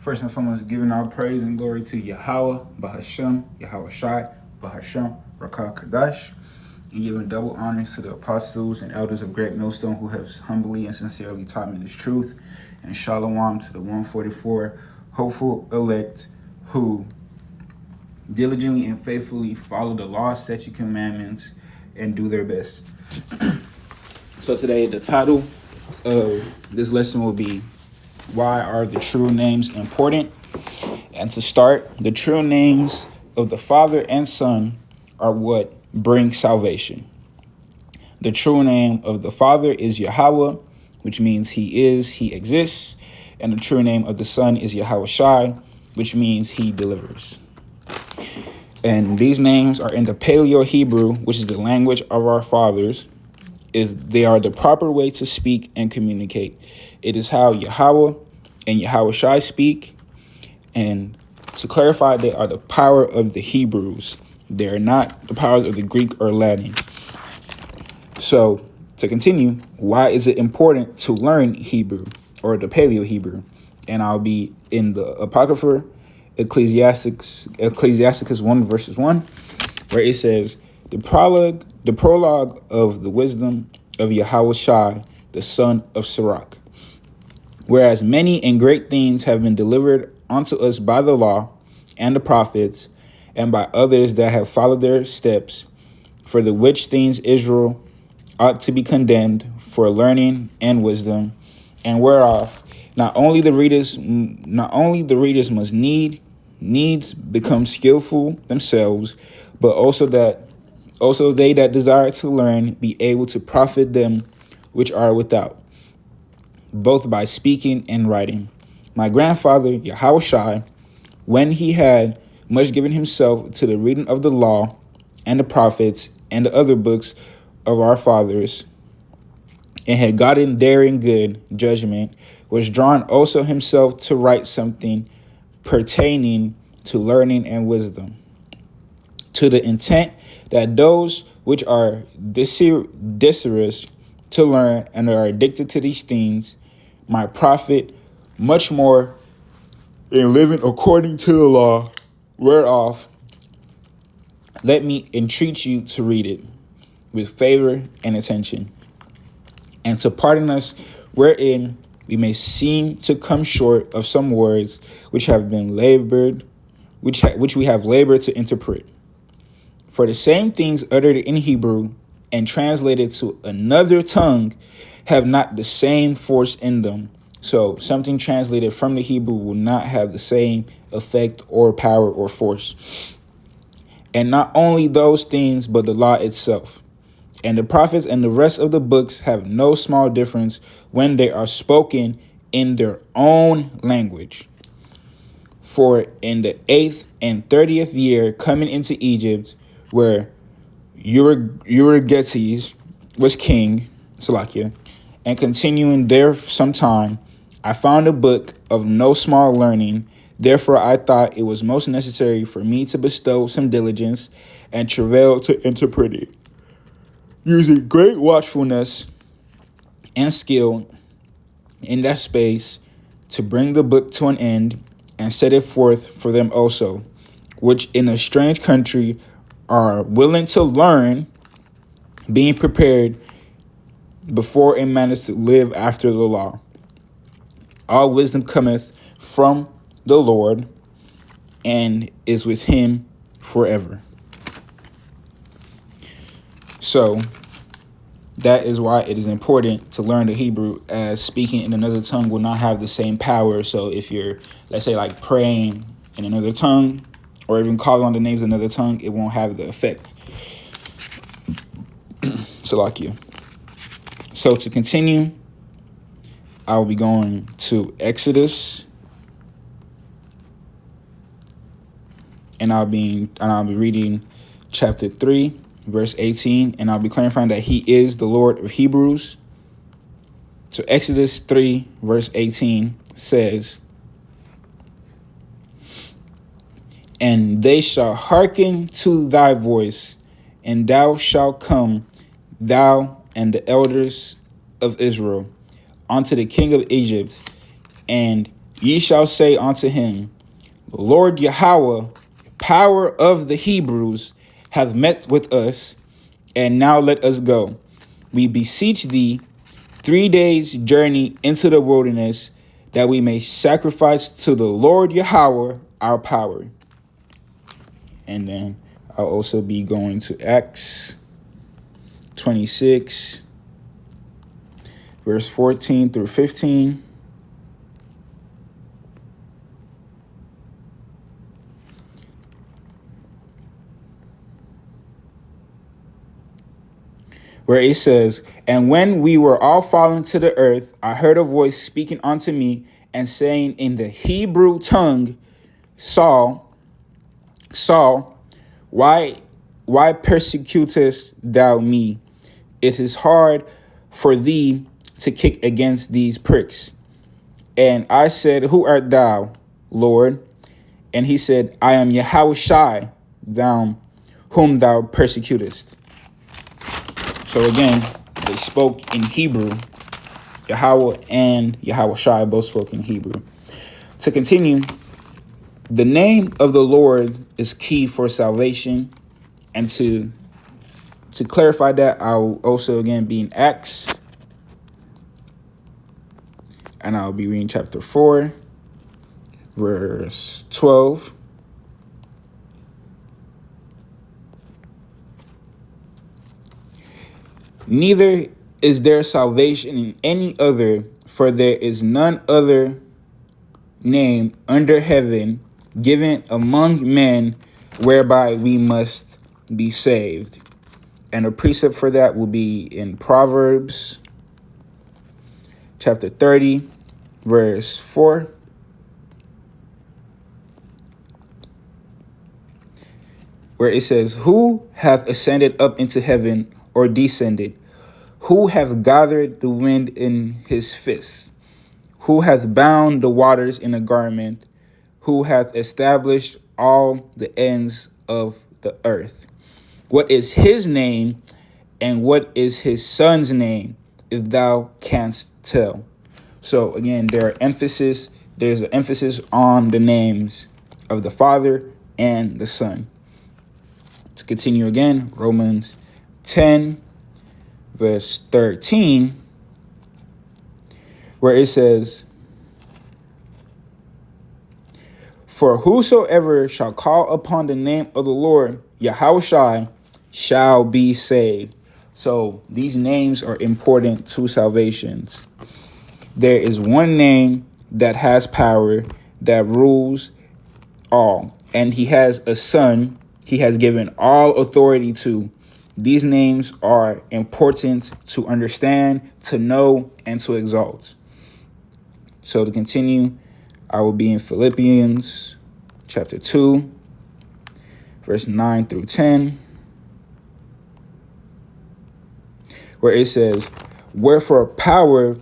First and foremost, giving our praise and glory to Yahweh, Bahashem, Yahweh Shai, Bahashem, Rakah Kadash, and giving double honors to the apostles and elders of Great Millstone who have humbly and sincerely taught me this truth, and Shalom to the 144 hopeful elect who diligently and faithfully follow the law, statute, commandments, and do their best. So today, the title of this lesson will be, why are the true names important? And to start, the true names of the Father and Son are what bring salvation. The true name of the Father is Yahweh, which means he exists. And the true name of the Son is Yahweh Shai, which means he delivers. And these names are in the Paleo-Hebrew, which is the language of our fathers. They are the proper way to speak and communicate. It is how Yahweh and Yahweh Shai speak. And to clarify, they are the power of the Hebrews. They are not the powers of the Greek or Latin. So to continue, why is it important to learn Hebrew or the Paleo-Hebrew? And I'll be in the Apocrypha, Ecclesiasticus 1 verses 1, where it says, the prologue of the wisdom of Yahweh Shai, the son of Sirach. Whereas many and great things have been delivered unto us by the law and the prophets, and by others that have followed their steps, for the which things Israel ought to be condemned for learning and wisdom, and whereof not only the readers must needs become skillful themselves, but also they that desire to learn be able to profit them which are without, both by speaking and writing. My grandfather, Yahweh Shai, when he had much given himself to the reading of the law and the prophets and the other books of our fathers, and had gotten therein good judgment, was drawn also himself to write something pertaining to learning and wisdom, to the intent that those which are desirous to learn and are addicted to these things might profit much more in living according to the law, whereof let me entreat you to read it with favor and attention, and to pardon us wherein we may seem to come short of some words which have been labored, which we have labored to interpret. For the same things uttered in Hebrew and translated to another tongue have not the same force in them. So something translated from the Hebrew will not have the same effect or power or force. And not only those things, but the law itself. And the prophets and the rest of the books have no small difference when they are spoken in their own language. For in the 8th and 30th year coming into Egypt, where Euergetes was king, Salakia, and continuing there some time, I found a book of no small learning. Therefore I thought it was most necessary for me to bestow some diligence and travail to interpret it, using great watchfulness and skill in that space, to bring the book to an end and set it forth for them also, which in a strange country are willing to learn, being prepared before a man is to live after the law. All wisdom cometh from the Lord and is with him forever. So that is why it is important to learn the Hebrew, as speaking in another tongue will not have the same power. So if you're, let's say, like praying in another tongue or even calling on the names of another tongue, it won't have the effect. Salakia. So to continue, I will be going to Exodus, and I'll be reading chapter 3, verse 18, and I'll be clarifying that he is the Lord of Hebrews. So Exodus 3, verse 18 says, and they shall hearken to thy voice, and thou shalt come, thou and the elders of Israel, unto the king of Egypt, and Ye shall say unto him, the Lord Yahweh, power of the Hebrews, hath met with us, and now let us go. We beseech thee 3 days' journey into the wilderness, that we may sacrifice to the Lord Yahweh our power. And then I'll also be going to Acts 26, verse 14 through 15. Where it says, and when we were all fallen to the earth, I heard a voice speaking unto me and saying in the Hebrew tongue, Saul, Saul, why persecutest thou me? It is hard for thee to kick against these pricks. And I said, who art thou, Lord? And he said, I am Yahushai, thou whom thou persecutest. So again, they spoke in Hebrew. Yahweh and Yahushai both spoke in Hebrew. To continue, the name of the Lord is key for salvation. And to clarify that, I'll also again be in Acts. And I'll be reading chapter 4, verse 12. Neither is there salvation in any other, for there is none other name under heaven given among men whereby we must be saved. And a precept for that will be in Proverbs chapter 30, verse 4. Where it says, who hath ascended up into heaven or descended? Who hath gathered the wind in his fist? Who hath bound the waters in a garment? Who hath established all the ends of the earth? What is his name, and what is his son's name, if thou canst tell? So again, there's an emphasis on the names of the Father and the Son. To continue again, Romans 10, verse 13, where it says, for whosoever shall call upon the name of the Lord, Yahushai, shall be saved. So these names are important to salvations. There is one name that has power, that rules all, and he has a son he has given all authority to. These names are important to understand, to know, and to exalt. So to continue, I will be in Philippians chapter 2, verse 9 through 10, where it says, wherefore power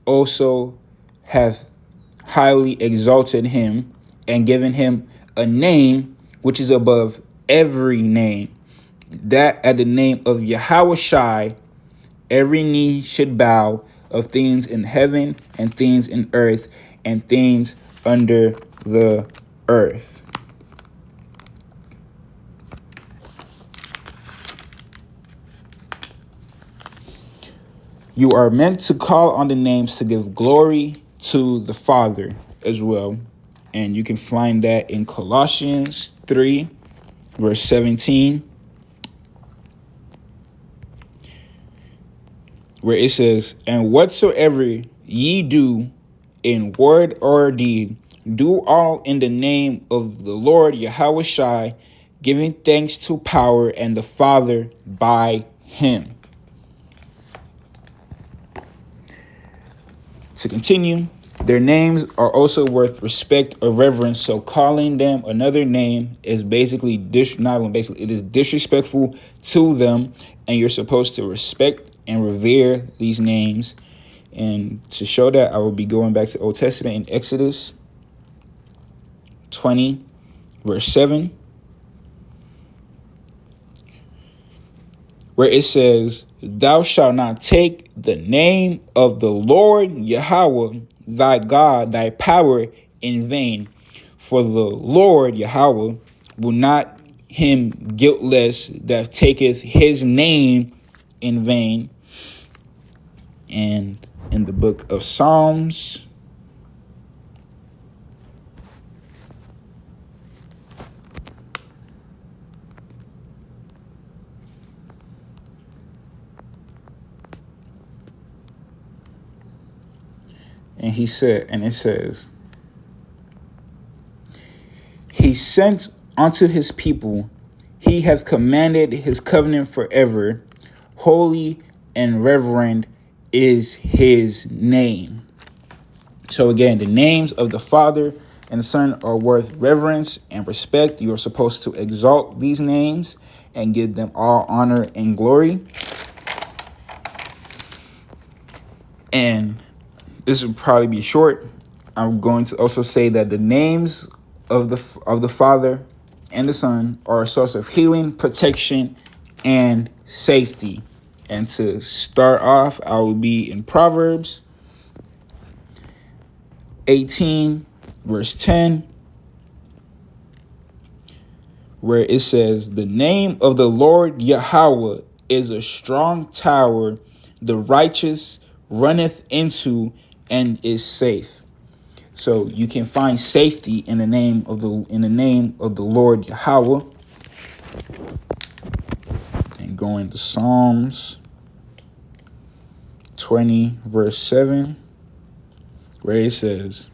also hath highly exalted him, and given him a name which is above every name, that at the name of Yahushai every knee should bow, of things in heaven and things in earth and things under the earth. You are meant to call on the names to give glory to the Father as well. And you can find that in Colossians 3, verse 17, where it says, and whatsoever ye do in word or deed, do all in the name of the Lord Yahushai, giving thanks to power and the Father by him. To continue, their names are also worth respect or reverence. So calling them another name is basically it is disrespectful to them, and you're supposed to respect and revere these names. And to show that, I will be going back to Old Testament in Exodus 20, verse 7, where it says, "Thou shalt not take the name of the Lord Yahweh, thy God, thy power in vain. For the Lord Yahweh will not him guiltless that taketh his name in vain." And in the book of Psalms, and it says, "He sent unto his people, he hath commanded his covenant forever. Holy and reverend is his name." So again, the names of the Father and the Son are worth reverence and respect. You are supposed to exalt these names and give them all honor and glory. And this will probably be short. I'm going to also say that the names of the Father and the Son are a source of healing, protection, and safety. And to start off, I will be in Proverbs 18, verse 10, where it says, "The name of the Lord Yahweh is a strong tower. The righteous runneth into and is safe." So you can find safety in the name of the Lord Yahweh. And going to Psalms 20, verse 7, where it says,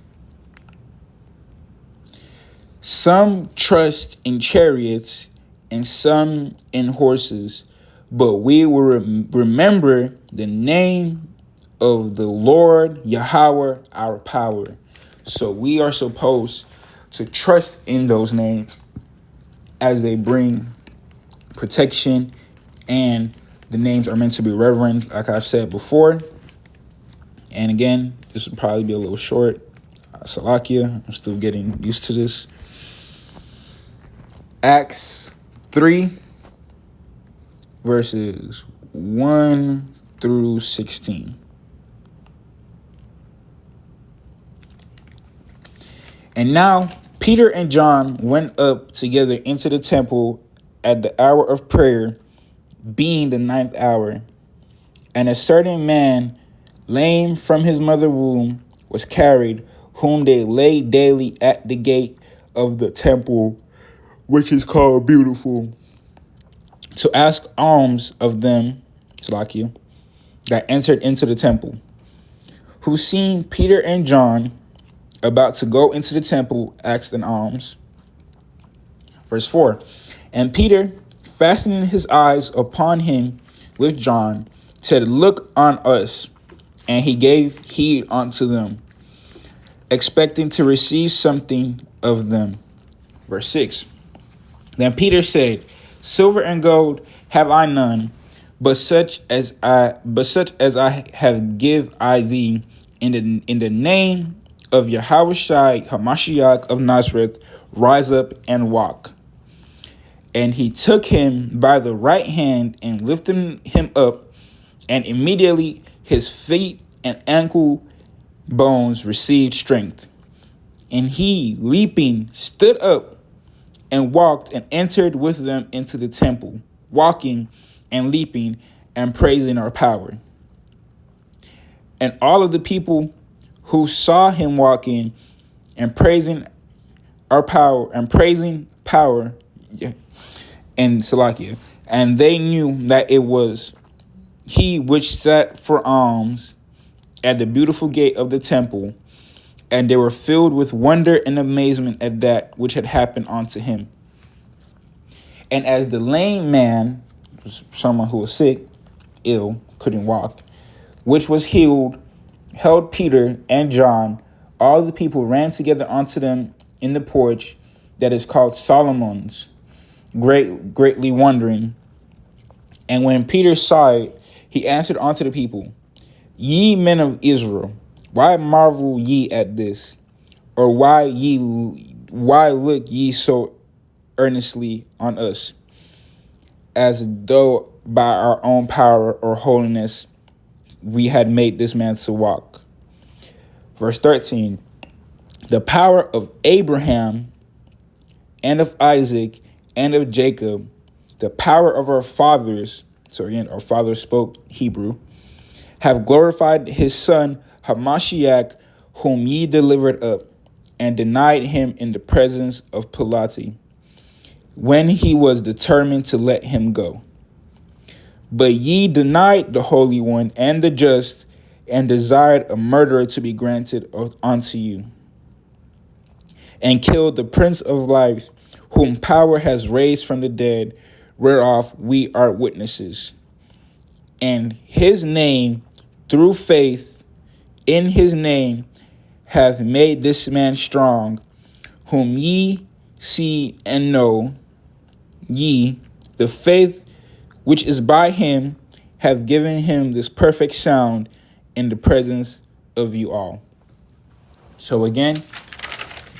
"Some trust in chariots and some in horses, but we will remember the name of the Lord Yahweh, our power." So we are supposed to trust in those names as they bring protection, and the names are meant to be reverent, like I've said before. And again, this will probably be a little short. Salakia, I'm still getting used to this. Acts 3, verses 1 through 16. "And now Peter and John went up together into the temple at the hour of prayer, being the 9th hour. And a certain man, lame from his mother's womb, was carried, whom they laid daily at the gate of the temple, which is called Beautiful, to ask alms of them," Salakia, "that entered into the temple. Who, seeing Peter and John about to go into the temple, asked an alms." Verse 4, "And Peter, fastening his eyes upon him with John, said, Look on us. And he gave heed unto them, expecting to receive something of them." Verse 6, "Then Peter said, Silver and gold have I none, but such as I have give I thee, in the name of Yahushua Hamashiach of Nazareth, rise up and walk. And he took him by the right hand and lifted him up, and immediately his feet and ankle bones received strength. And he, leaping, stood up and walked and entered with them into the temple, walking and leaping and praising our power. And all of the people who saw him walking and praising our power and praising power and Salakia, and they knew that it was he which sat for alms at the beautiful gate of the temple, and they were filled with wonder and amazement at that which had happened unto him. And as the lame man, someone who was sick, ill, couldn't walk, which was healed, held Peter and John, all the people ran together unto them in the porch that is called Solomon's, greatly wondering. And when Peter saw it, he answered unto the people, Ye men of Israel, why marvel ye at this? Or why look ye so earnestly on us, as though by our own power or holiness we had made this man to walk. Verse 13, the power of Abraham and of Isaac and of Jacob, the power of our fathers, so again, our fathers spoke Hebrew, have glorified his son Hamashiach, whom ye delivered up, and denied him in the presence of Pilate, when he was determined to let him go. But ye denied the Holy One and the just, and desired a murderer to be granted unto you, and killed the Prince of Life, whom power has raised from the dead, whereof we are witnesses. And his name, through faith in his name, hath made this man strong, whom ye see and know. Ye, the faith which is by him, have given him this perfect sound in the presence of you all. So again,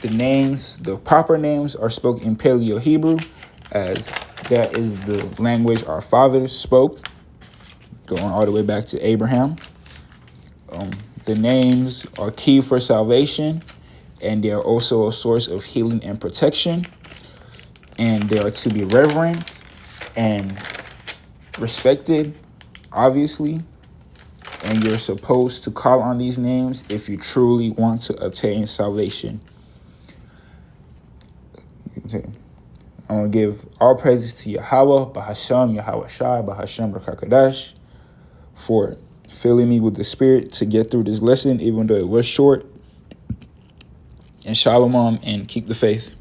the proper names are spoken in Paleo Hebrew, as that is the language our fathers spoke, going all the way back to Abraham. The names are key for salvation, and they are also a source of healing and protection. And they are to be reverent and respected, obviously. And you're supposed to call on these names if you truly want to attain salvation. Okay. I'm going to give all praises to Yahweh, Bahasham, Yahweh Shai, Bahasham, Rakakadash, for filling me with the Spirit to get through this lesson, even though it was short. And Shalom, and keep the faith.